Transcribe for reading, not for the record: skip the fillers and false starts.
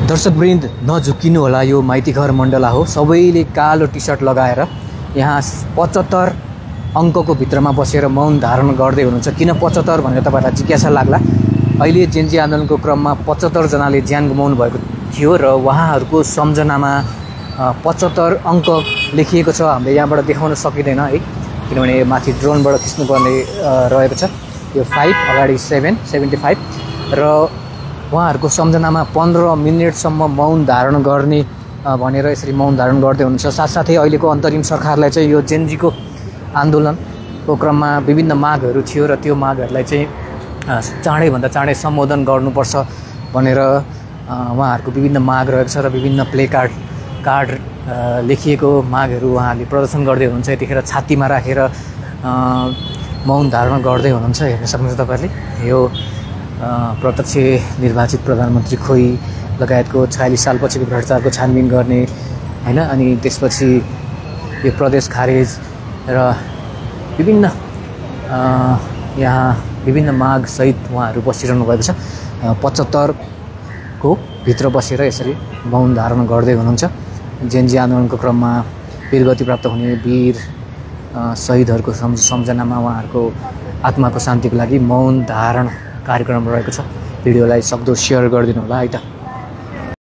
दर्शकवृन्द नझुकिनु होला, यो माइतीघर मण्डला हो। सबैले कालो टी सर्ट लगाएर यहाँ 75 अङ्कको भित्रमा बसेर मौन धारण गर्दै हुनुहुन्छ। किन 75 भनेर तपाईँलाई जिज्ञासा लाग्ला। अहिले जेन्जी आन्दोलनको क्रममा 75 जनाले ज्यान गुमाउनु भएको थियो र उहाँहरूको सम्झनामा 75 अङ्क लेखिएको छ। हामीले यहाँबाट देखाउन सकिँदैन है, किनभने माथि ड्रोनबाट खिच्नुपर्ने रहेको छ। यो 5 अगाडि 75 र उहाँहरूको सम्झनामा 15 मिनेटसम्म मौन धारण गर्ने भनेर यसरी मौन धारण गर्दै हुनुहुन्छ। साथसाथै अहिलेको अन्तरिम सरकारलाई चाहिँ यो जेन्जीको आन्दोलनको क्रममा विभिन्न मागहरू थियो र त्यो मागहरूलाई चाहिँ चाँडैभन्दा चाँडै सम्बोधन गर्नुपर्छ भनेर उहाँहरूको विभिन्न माग रहेको छ र विभिन्न प्ले कार्ड लेखिएको मागहरू उहाँहरूले प्रदर्शन गर्दै हुनुहुन्छ। यतिखेर छातीमा राखेर मौन धारण गर्दै हुनुहुन्छ। हेर्न सक्नुहुन्छ तपाईँहरूले यो प्रत्यक्ष निर्वाचित प्रधानमन्त्री खोइ लगायतको 46 सालपछिको भ्रष्टाचारको छानबिन गर्ने हैन, अनि त्यसपछि यो प्रदेश खारेज र विभिन्न यहाँ विभिन्न माग सहित उहाँहरू बसिरहनु भएको छ। 75 को भित्र बसेर यसरी मौन धारण गर्दै हुनुहुन्छ। जेन्जी आन्दोलनको क्रममा वीरगति प्राप्त हुने वीर शहीदहरूको सम्झनामा उहाँहरूको आत्माको शान्तिको लागि मौन धारण कार्यक्रम रहेको छ। भिडियोलाई सक्दो सेयर गरिदिनु होला है त।